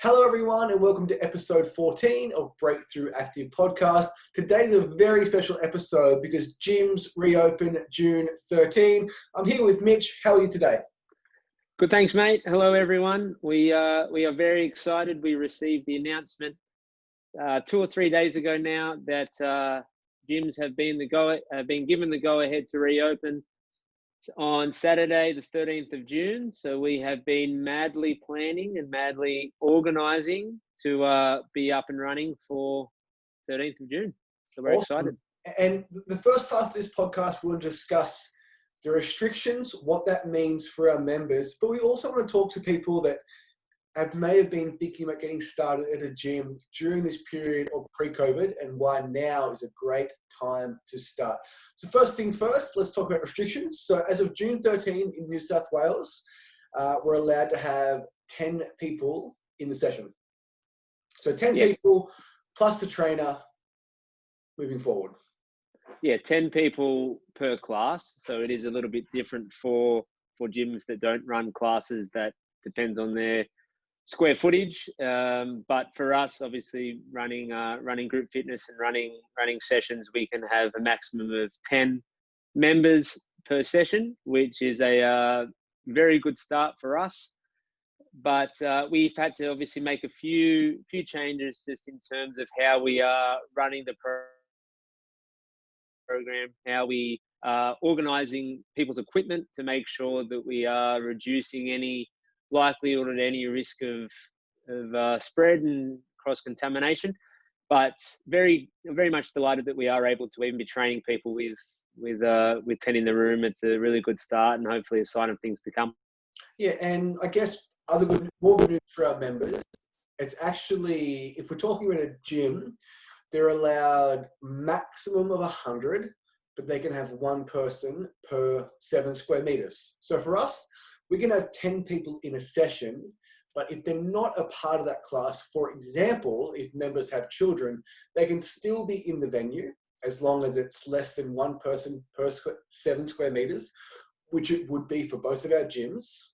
Hello everyone and welcome to episode 14 of Break-Thru Active Podcast. Today's a very special episode because gyms reopen June 13. I'm here with Mitch. How are you today? Good, thanks, mate. Hello, everyone. We are very excited. We received the announcement 2 or 3 days ago now that gyms have been given the go-ahead to reopen on Saturday, the 13th of June. So we have been madly planning and madly organising to be up and running for 13th of June. So we're excited. And the first half of this podcast, we'll discuss the restrictions, what that means for our members, but we also want to talk to people that may have been thinking about getting started at a gym during this period of pre-COVID and why now is a great time to start. So first thing first, let's talk about restrictions. So as of June 13 in New South Wales, we're allowed to have 10 people in the session. So 10 people plus the trainer moving forward. Yeah, 10 people per class. So it is a little bit different for gyms that don't run classes. That depends on their square footage. But for us, obviously running group fitness and running sessions, we can have a maximum of 10 members per session, which is a very good start for us. But we've had to obviously make a few changes just in terms of how we are running the program, how we are organising people's equipment to make sure that we are reducing any likelihood of any risk of spread and cross-contamination. But very much delighted that we are able to even be training people with 10 in the room. It's a really good start and hopefully a sign of things to come. Yeah, and I guess more good news for our members. It's actually, if we're talking about a gym, they're allowed maximum of 100, but they can have one person per 7 square meters. So for us, we can have 10 people in a session, but if they're not a part of that class, for example, if members have children, they can still be in the venue as long as it's less than one person per 7 square meters, which it would be for both of our gyms,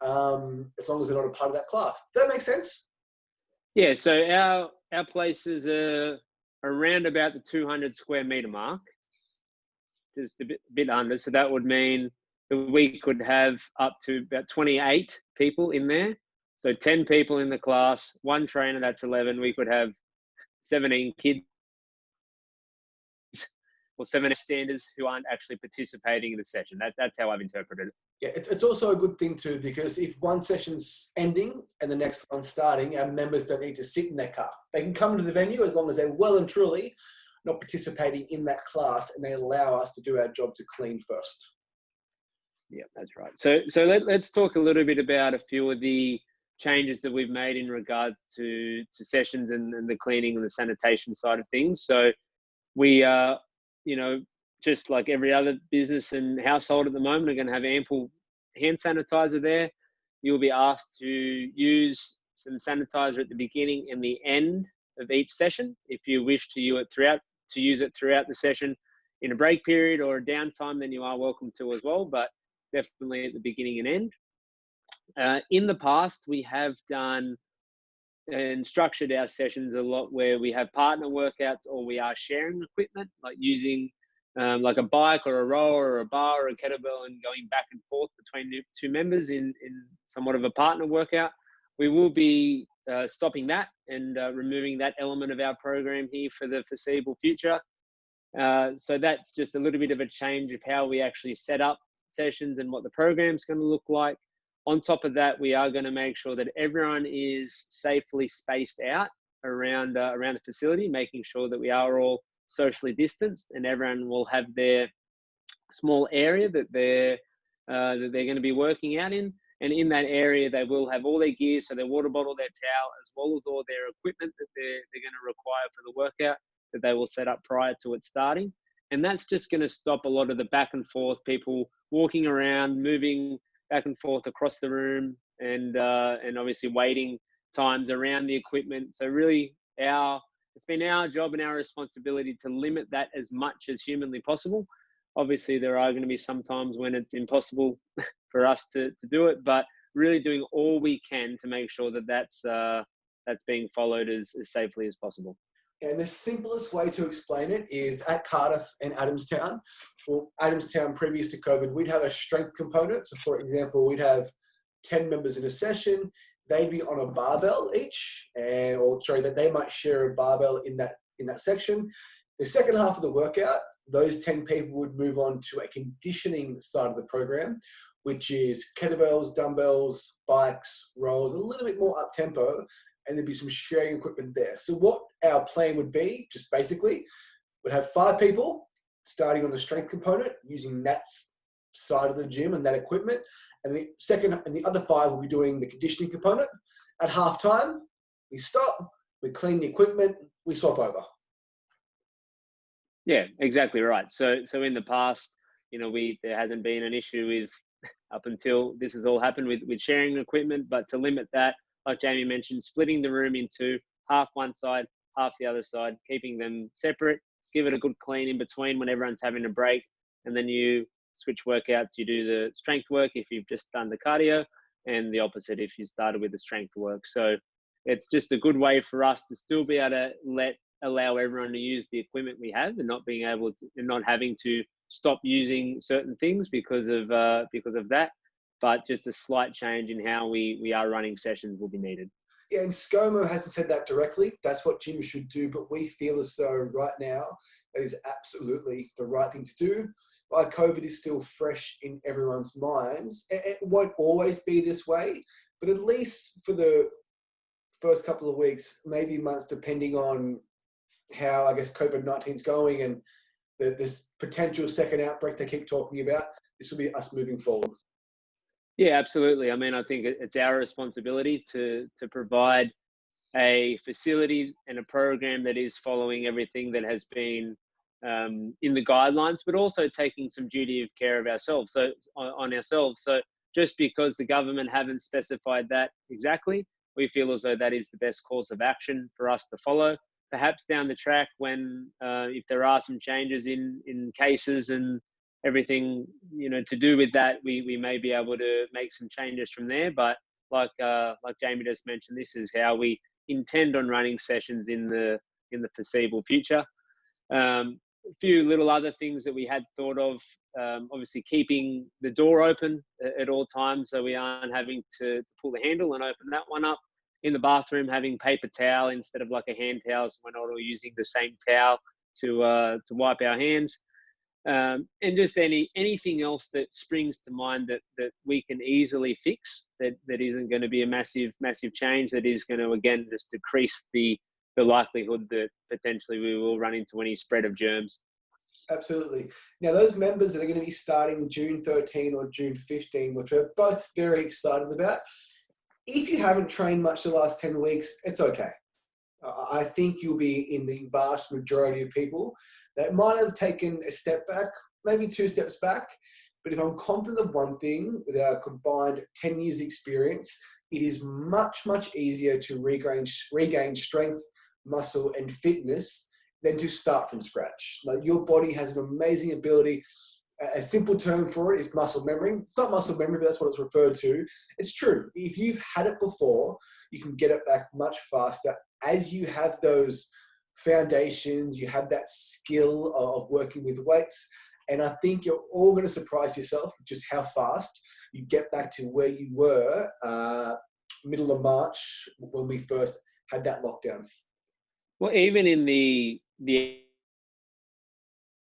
as long as they're not a part of that class. Does that make sense? Yeah, so our places are around about the 200 square meter mark, just a bit under. So that would mean that we could have up to about 28 people in there. So 10 people in the class, one trainer, that's 11. We could have 17 kids or 7 standers who aren't actually participating in the session. That's how I've interpreted it. Yeah, it's also a good thing too, because if one session's ending and the next one's starting, our members don't need to sit in their car. They can come to the venue as long as they're well and truly not participating in that class, and they allow us to do our job to clean first. Yeah, that's right. So let's talk a little bit about a few of the changes that we've made in regards to sessions and the cleaning and the sanitation side of things. So we are, just like every other business and household at the moment, are going to have ample hand sanitizer there. You'll be asked to use some sanitizer at the beginning and the end of each session. If you wish to use it throughout the session in a break period or a downtime, then you are welcome to as well, but definitely at the beginning and end. In the past, we have done and structured our sessions a lot where we have partner workouts or we are sharing equipment, like using like a bike or a rower or a bar or a kettlebell and going back and forth between two members in somewhat of a partner workout. We will be stopping that and removing that element of our program here for the foreseeable future. So that's just a little bit of a change of how we actually set up sessions and what the program's going to look like. On top of that, we are going to make sure that everyone is safely spaced out around the facility, making sure that we are all socially distanced and everyone will have their small area that they're going to be working out in. And in that area, they will have all their gear, so their water bottle, their towel, as well as all their equipment that they're going to require for the workout that they will set up prior to it starting. And that's just going to stop a lot of the back and forth, people walking around, moving back and forth across the room, and obviously waiting times around the equipment. So really, it's been our job and our responsibility to limit that as much as humanly possible. Obviously, there are going to be some times when it's impossible for us to do it, but really doing all we can to make sure that that's being followed as safely as possible. And the simplest way to explain it is at Cardiff and Adamstown. Well, Adamstown, previous to COVID, we'd have a strength component. So, for example, we'd have 10 members in a session. They'd be on a barbell each, that they might share a barbell in that section. The second half of the workout, those 10 people would move on to a conditioning side of the program, which is kettlebells, dumbbells, bikes, rolls, a little bit more up tempo, and there'd be some sharing equipment there. So what our plan would be, just basically, we'd have 5 people starting on the strength component using that side of the gym and that equipment. And the other 5 will be doing the conditioning component. At halftime, we stop, we clean the equipment, we swap over. Yeah, exactly right. So in the past, there hasn't been an issue with, up until this has all happened, with sharing equipment, but to limit that, like Jamie mentioned, splitting the room into half one side, half the other side, keeping them separate, give it a good clean in between when everyone's having a break, and then you switch workouts. You do the strength work if you've just done the cardio, and the opposite if you started with the strength work. So it's just a good way for us to still be able to allow everyone to use the equipment we have, and not having to stop using certain things because of that. But just a slight change in how we are running sessions will be needed. Yeah, and ScoMo hasn't said that directly. That's what gyms should do, but we feel as though right now that is absolutely the right thing to do. While COVID is still fresh in everyone's minds, it won't always be this way, but at least for the first couple of weeks, maybe months, depending on how, I guess, COVID-19 is going and this potential second outbreak they keep talking about, this will be us moving forward. Yeah, absolutely. I mean, I think it's our responsibility to provide a facility and a program that is following everything that has been in the guidelines, but also taking some duty of care of ourselves. So on ourselves. So just because the government haven't specified that exactly, we feel as though that is the best course of action for us to follow. Perhaps down the track, when if there are some changes in cases and everything to do with that, we may be able to make some changes from there. But like Jamie just mentioned, this is how we intend on running sessions in the foreseeable future. A few little other things that we had thought of, obviously keeping the door open at all times, so we aren't having to pull the handle and open that one up. In the bathroom, having paper towel instead of like a hand towel, so we're not all using the same towel to wipe our hands. And just anything else that springs to mind that we can easily fix, that isn't going to be a massive change, that is going to, again, just decrease the likelihood that potentially we will run into any spread of germs. Absolutely. Now, those members that are going to be starting June 13 or June 15, which we're both very excited about, if you haven't trained much the last 10 weeks, it's okay. I think you'll be in the vast majority of people that might have taken a step back, maybe 2 steps back. But if I'm confident of one thing, with our combined 10 years experience, it is much, much easier to regain strength, muscle, and fitness than to start from scratch. Like, your body has an amazing ability. A simple term for it is muscle memory. It's not muscle memory, but that's what it's referred to. It's true. If you've had it before, you can get it back much faster as you have those foundations, you have that skill of working with weights. And I think you're all going to surprise yourself with just how fast you get back to where you were middle of March when we first had that lockdown. Well, even in the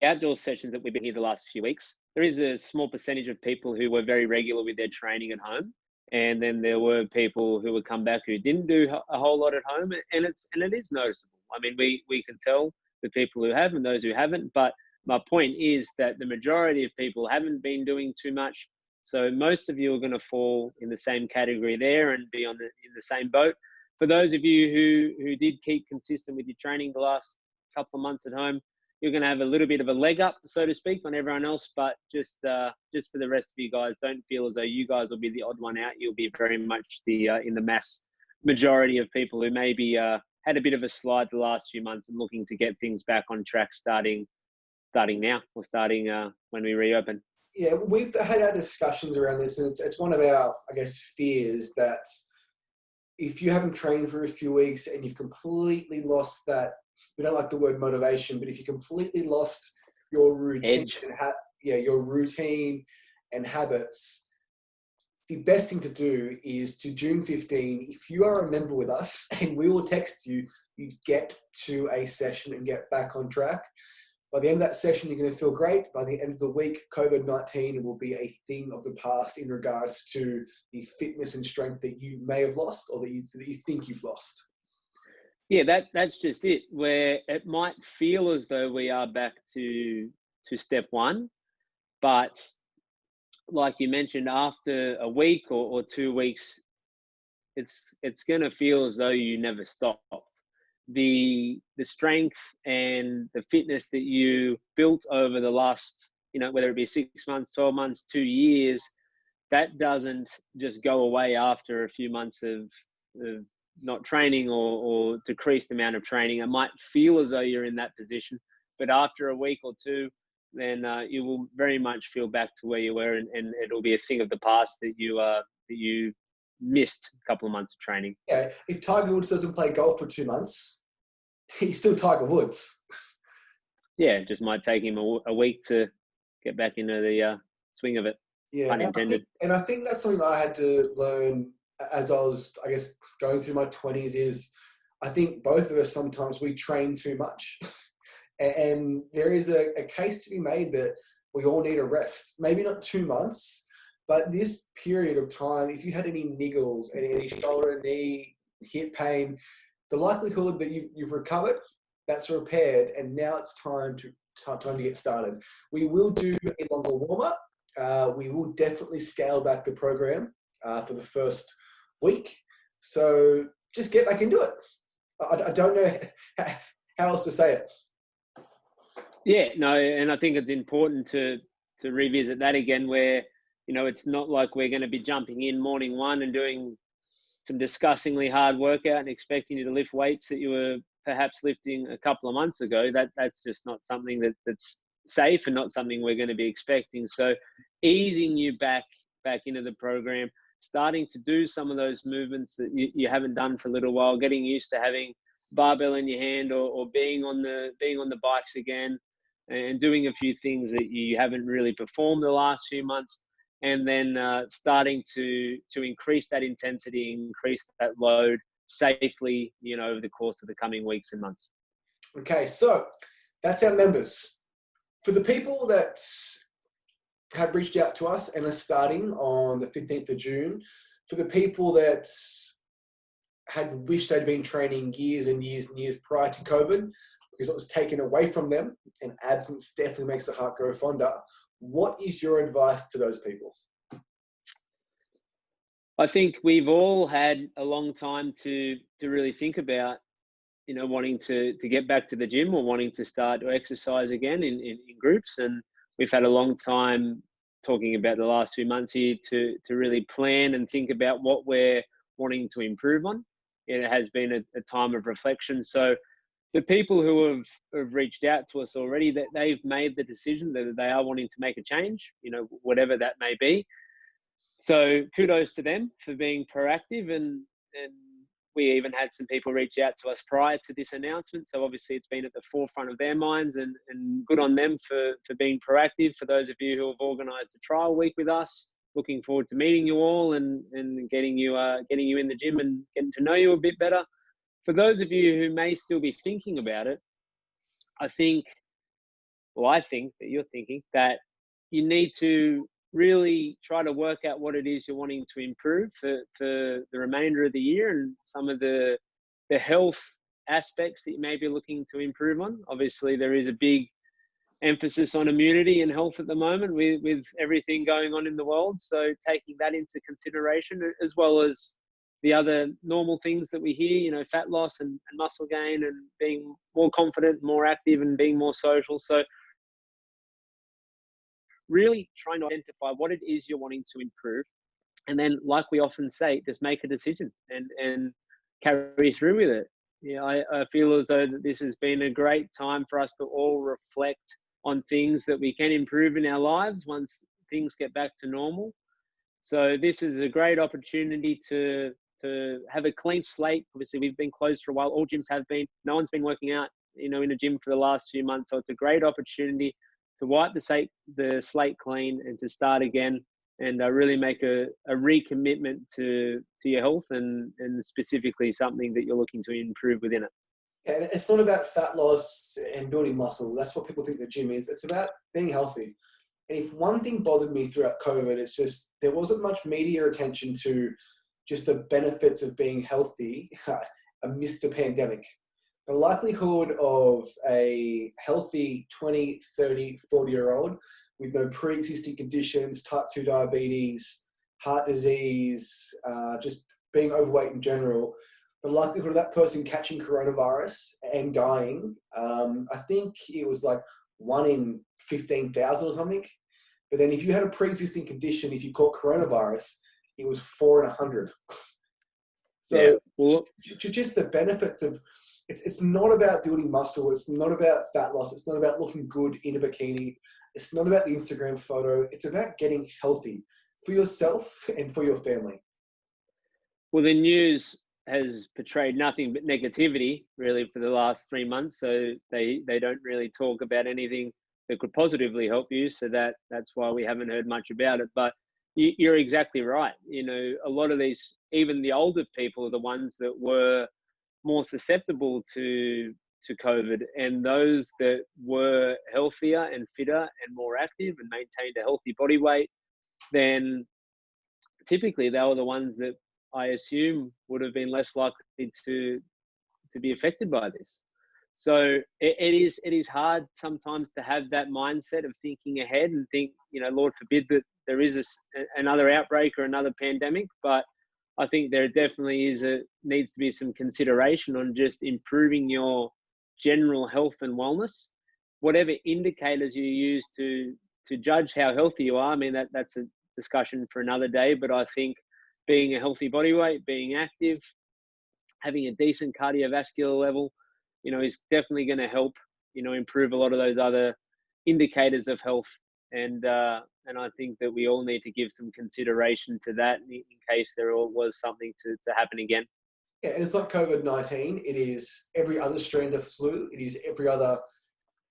outdoor sessions that we've been here the last few weeks, there is a small percentage of people who were very regular with their training at home. And then there were people who would come back who didn't do a whole lot at home. And it is noticeable. I mean, we can tell the people who have and those who haven't. But my point is that the majority of people haven't been doing too much. So most of you are going to fall in the same category there and be in the same boat. For those of you who did keep consistent with your training the last couple of months at home, you're going to have a little bit of a leg up, so to speak, on everyone else. But just for the rest of you guys, don't feel as though you guys will be the odd one out. You'll be very much in the mass majority of people who maybe had a bit of a slide the last few months and looking to get things back on track starting now, or starting when we reopen. Yeah, we've had our discussions around this, and it's one of our, I guess, fears that if you haven't trained for a few weeks and you've completely lost that, we don't like the word motivation, but if you completely lost your routine, Edge. your routine and habits, the best thing to do is to June 15, if you are a member with us, and we will text you, you get to a session and get back on track. By the end of that session, you're going to feel great. By the end of the week, COVID-19 will be a thing of the past in regards to the fitness and strength that you may have lost or that you think you've lost. Yeah, that's just it. Where it might feel as though we are back to step one, but like you mentioned, after a week or 2 weeks, it's going to feel as though you never stopped. The strength and the fitness that you built over the last, whether it be 6 months, 12 months, 2 years, that doesn't just go away after a few months of not training or decreased amount of training. It might feel as though you're in that position, but after a week or two, then you will very much feel back to where you were, and it'll be a thing of the past that you missed a couple of months of training. Yeah, if Tiger Woods doesn't play golf for 2 months, he's still Tiger Woods. Yeah, it just might take him a week to get back into the swing of it. Yeah, Pun intended. and I think that's something I had to learn as I was, I guess, going through my 20s is I think both of us sometimes we train too much. And there is a case to be made that we all need a rest. Maybe not 2 months, but this period of time, if you had any niggles, any shoulder, knee, hip pain, the likelihood that you've recovered, that's repaired, and now it's time to get started. We will do a longer warm-up. We will definitely scale back the program for the first week. So just get back into it. I don't know how else to say it. Yeah, no, and I think it's important to revisit that again, where it's not like we're going to be jumping in morning one and doing some disgustingly hard workout and expecting you to lift weights that you were perhaps lifting a couple of months ago. That's just not something that's safe and not something we're going to be expecting. So easing you back into the program, starting to do some of those movements that you haven't done for a little while, getting used to having barbell in your hand or being on the bikes again, and doing a few things that you haven't really performed the last few months, and then starting to increase that intensity, increase that load safely, over the course of the coming weeks and months. Okay, so that's our members. For the people that have reached out to us and are starting on the 15th of June, for the people that had wished they'd been training years and years and years prior to COVID, because it was taken away from them, and absence definitely makes the heart grow fonder. What is your advice to those people? I think we've all had a long time to really think about, wanting to get back to the gym or wanting to start to exercise again in groups. And we've had a long time talking about the last few months here to really plan and think about what we're wanting to improve on. It has been a time of reflection. So the people who have reached out to us already, that they've made the decision that they are wanting to make a change, whatever that may be. So kudos to them for being proactive, and we even had some people reach out to us prior to this announcement. So obviously it's been at the forefront of their minds, and good on them for being proactive. For those of you who have organised a trial week with us, looking forward to meeting you all and getting you in the gym and getting to know you a bit better. For those of you who may still be thinking about it, I think that you're thinking that you need to really try to work out what it is you're wanting to improve for the remainder of the year, and some of the health aspects that you may be looking to improve on. Obviously, there is a big emphasis on immunity and health at the moment with everything going on in the world. So taking that into consideration, as well as the other normal things that we hear, fat loss and muscle gain, and being more confident, more active, and being more social. So really trying to identify what it is you're wanting to improve. And then, like we often say, just make a decision and carry through with it. I feel as though that this has been a great time for us to all reflect on things that we can improve in our lives once things get back to normal. So this is a great opportunity to to have a clean slate. Obviously, we've been closed for a while. All gyms have been. No one's been working out, in a gym for the last few months. So it's a great opportunity to wipe the slate clean and to start again, and really make a recommitment to your health and specifically something that you're looking to improve within it. And it's not about fat loss and building muscle. That's what people think the gym is. It's about being healthy. And if one thing bothered me throughout COVID, it's just there wasn't much media attention to just the benefits of being healthy amidst the pandemic. The likelihood of a healthy 20, 30, 40-year-old with no pre-existing conditions, type 2 diabetes, heart disease, just being overweight in general, the likelihood of that person catching coronavirus and dying, I think it was like 1 in 15,000 or something. But then if you had a pre-existing condition, if you caught coronavirus, it was 4 in 100. So yeah. Well, just the benefits of, it's not about building muscle. It's not about fat loss. It's not about looking good in a bikini. It's not about the Instagram photo. It's about getting healthy for yourself and for your family. well, the news has portrayed nothing but negativity really for the last 3 months. So they don't really talk about anything that could positively help you. So that's why we haven't heard much about it. But you're exactly right. A lot of these, even the older people, are the ones that were more susceptible to COVID, and those that were healthier and fitter and more active and maintained a healthy body weight, then typically they were the ones that I assume would have been less likely to be affected by this. So it is hard sometimes to have that mindset of thinking ahead and think, Lord forbid that there is another outbreak or another pandemic. But I think there definitely needs to be some consideration on just improving your general health and wellness. Whatever indicators you use to judge how healthy you are, I mean, that's a discussion for another day. But I think being a healthy body weight, being active, having a decent cardiovascular level, is definitely going to help, improve a lot of those other indicators of health. And I think that we all need to give some consideration to that in case there was something to happen again. Yeah, and it's not COVID-19. It is every other strand of flu. It is every other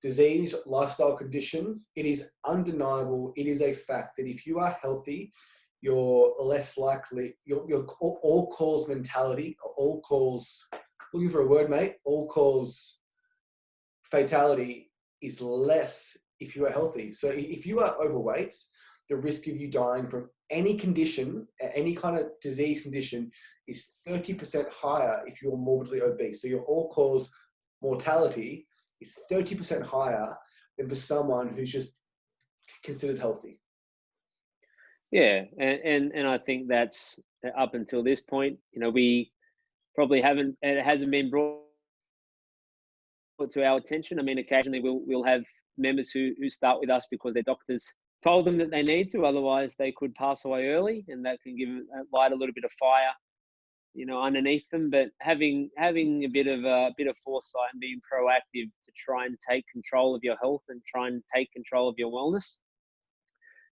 disease, lifestyle condition. It is undeniable. It is a fact that if you are healthy, you're less likely, your all cause mentality, all cause, looking for a word, mate, all cause fatality is less if you are healthy. So if you are overweight, the risk of you dying from any condition, any kind of disease condition, is 30% higher if you're morbidly obese. So your all cause mortality is 30% higher than for someone who's just considered healthy. Yeah, and I think that's up until this point, we probably it hasn't been brought to our attention. I mean, occasionally we'll have members who start with us because their doctors told them that they need to, otherwise they could pass away early, and that can light a little bit of fire, underneath them. But having a bit of foresight and being proactive to try and take control of your health and try and take control of your wellness.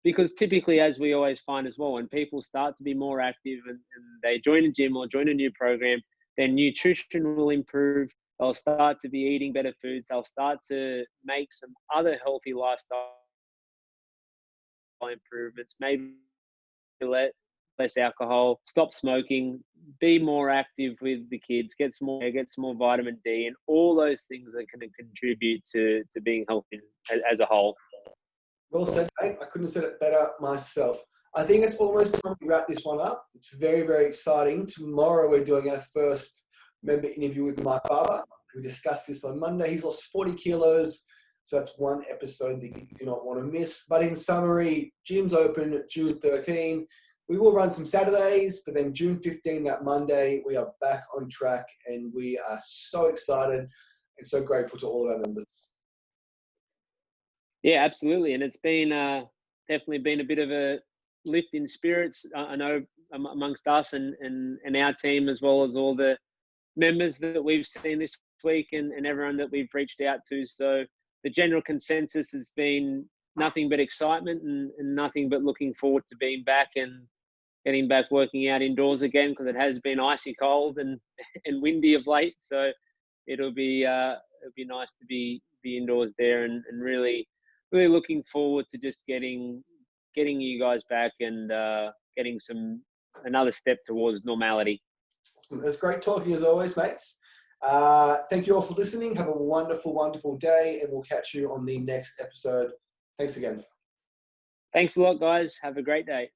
Because typically, as we always find as well, when people start to be more active and they join a gym or join a new program, their nutrition will improve. They'll start to be eating better foods. They'll start to make some other healthy lifestyle improvements, maybe less alcohol, stop smoking, be more active with the kids, get some more vitamin D, and all those things are going to contribute to being healthy as a whole. Well said, mate. I couldn't have said it better myself. I think it's almost time to wrap this one up. It's very, very exciting. Tomorrow we're doing our first member interview with Mike Barber. We discussed this on Monday. He's lost 40 kilos. So that's one episode that you do not want to miss. But in summary, gym's open June 13. We will run some Saturdays, but then June 15, that Monday, we are back on track, and we are so excited and so grateful to all of our members. Yeah, absolutely. And it's been definitely been a bit of a lift in spirits, I know, amongst us and our team, as well as all the members that we've seen this week and everyone that we've reached out to. So the general consensus has been nothing but excitement and nothing but looking forward to being back and getting back working out indoors again, because it has been icy cold and and windy of late. So it'll be nice to be indoors there, and really looking forward to just getting you guys back and getting another step towards normality. It's great talking as always, mates. Thank you all for listening. Have a wonderful, wonderful day, and we'll catch you on the next episode. Thanks again. Thanks a lot, guys. Have a great day.